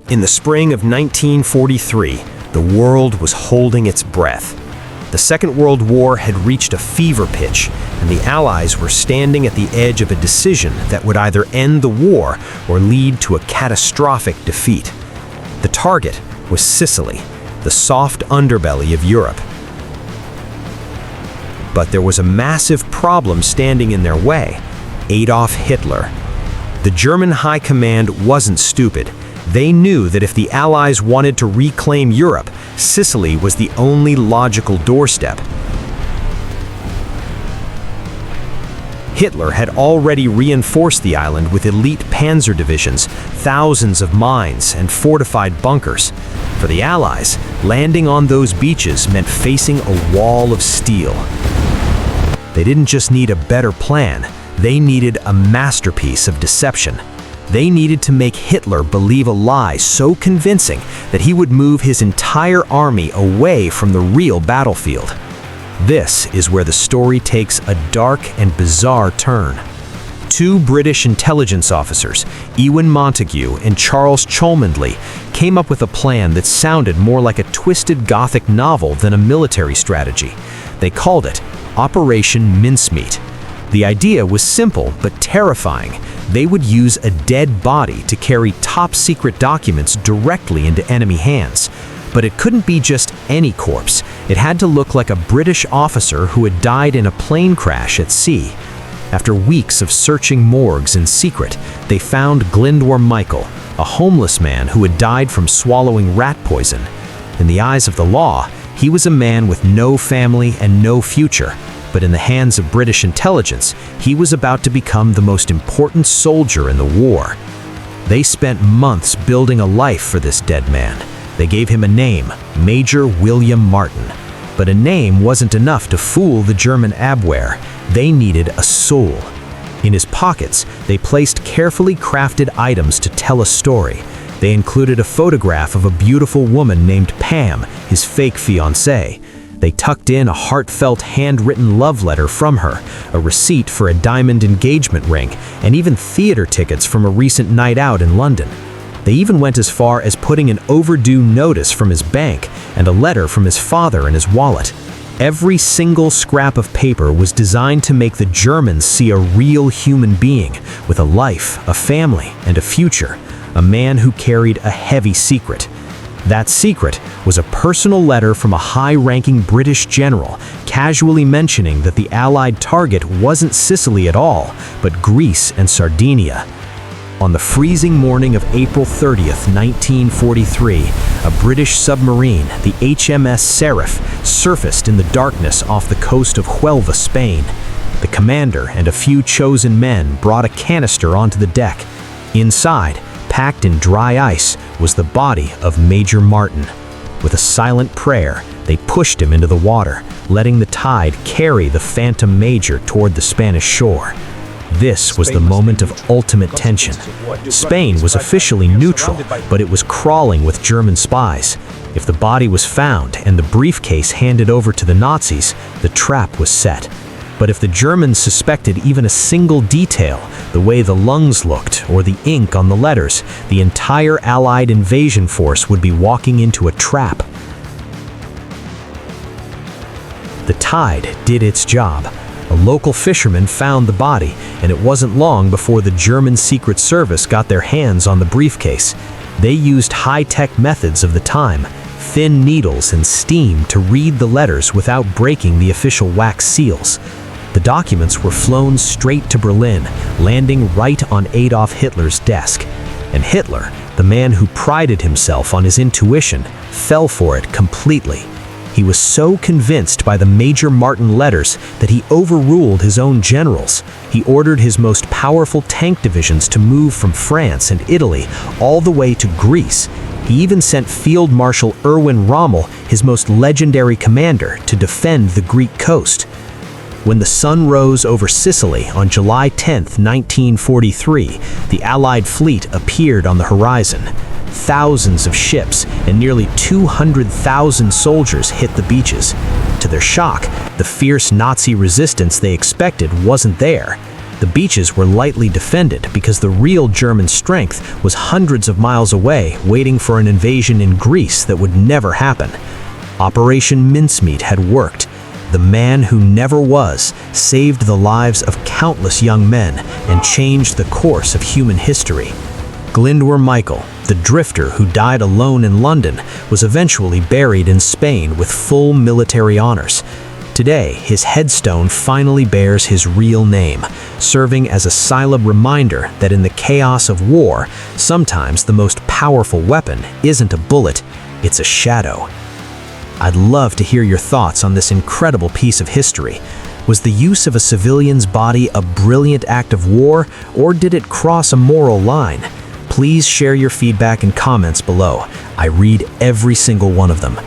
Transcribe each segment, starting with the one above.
In the spring of 1943, the world was holding its breath. The Second World War had reached a fever pitch, and the Allies were standing at the edge of a decision that would either end the war or lead to a catastrophic defeat. The target was Sicily, the soft underbelly of Europe. But there was a massive problem standing in their way: Adolf Hitler. The German High Command wasn't stupid. They knew that if the Allies wanted to reclaim Europe, Sicily was the only logical doorstep. Hitler had already reinforced the island with elite panzer divisions, thousands of mines, and fortified bunkers. For the Allies, landing on those beaches meant facing a wall of steel. They didn't just need a better plan, they needed a masterpiece of deception. They needed to make Hitler believe a lie so convincing that he would move his entire army away from the real battlefield. This is where the story takes a dark and bizarre turn. Two British intelligence officers, Ewen Montagu and Charles Cholmondeley, came up with a plan that sounded more like a twisted Gothic novel than a military strategy. They called it Operation Mincemeat. The idea was simple but terrifying. They would use a dead body to carry top-secret documents directly into enemy hands. But it couldn't be just any corpse. It had to look like a British officer who had died in a plane crash at sea. After weeks of searching morgues in secret, they found Glyndwr Michael, a homeless man who had died from swallowing rat poison. In the eyes of the law, he was a man with no family and no future. But in the hands of British intelligence, he was about to become the most important soldier in the war. They spent months building a life for this dead man. They gave him a name, Major William Martin. But a name wasn't enough to fool the German Abwehr. They needed a soul. In his pockets, they placed carefully crafted items to tell a story. They included a photograph of a beautiful woman named Pam, his fake fiancée. They tucked in a heartfelt handwritten love letter from her, a receipt for a diamond engagement ring, and even theater tickets from a recent night out in London. They even went as far as putting an overdue notice from his bank and a letter from his father in his wallet. Every single scrap of paper was designed to make the Germans see a real human being with a life, a family, and a future, a man who carried a heavy secret. That secret was a personal letter from a high-ranking British general, casually mentioning that the Allied target wasn't Sicily at all, but Greece and Sardinia. On the freezing morning of April 30th, 1943, a British submarine, the HMS Seraph, surfaced in the darkness off the coast of Huelva, Spain. The commander and a few chosen men brought a canister onto the deck. Inside, packed in dry ice, was the body of Major Martin. With a silent prayer, they pushed him into the water, letting the tide carry the phantom major toward the Spanish shore. This was the moment of ultimate tension. Spain was officially neutral, but it was crawling with German spies. If the body was found and the briefcase handed over to the Nazis, the trap was set. But if the Germans suspected even a single detail, the way the lungs looked or the ink on the letters, the entire Allied invasion force would be walking into a trap. The tide did its job. A local fisherman found the body, and it wasn't long before the German Secret Service got their hands on the briefcase. They used high-tech methods of the time, thin needles and steam, to read the letters without breaking the official wax seals. The documents were flown straight to Berlin, landing right on Adolf Hitler's desk. And Hitler, the man who prided himself on his intuition, fell for it completely. He was so convinced by the Major Martin letters that he overruled his own generals. He ordered his most powerful tank divisions to move from France and Italy all the way to Greece. He even sent Field Marshal Ewen Rommel, his most legendary commander, to defend the Greek coast. When the sun rose over Sicily on July 10, 1943, the Allied fleet appeared on the horizon. Thousands of ships and nearly 200,000 soldiers hit the beaches. To their shock, the fierce Nazi resistance they expected wasn't there. The beaches were lightly defended because the real German strength was hundreds of miles away, waiting for an invasion in Greece that would never happen. Operation Mincemeat had worked. The man who never was saved the lives of countless young men and changed the course of human history. Glyndwr Michael, the drifter who died alone in London, was eventually buried in Spain with full military honors. Today, his headstone finally bears his real name, serving as a silent reminder that in the chaos of war, sometimes the most powerful weapon isn't a bullet, it's a shadow. I'd love to hear your thoughts on this incredible piece of history. Was the use of a civilian's body a brilliant act of war, or did it cross a moral line? Please share your feedback and comments below. I read every single one of them.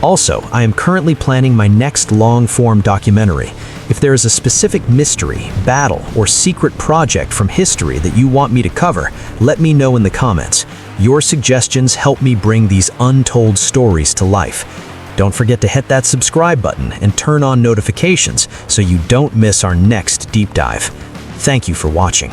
Also, I am currently planning my next long-form documentary. If there is a specific mystery, battle, or secret project from history that you want me to cover, let me know in the comments. Your suggestions help me bring these untold stories to life. Don't forget to hit that subscribe button and turn on notifications so you don't miss our next deep dive. Thank you for watching.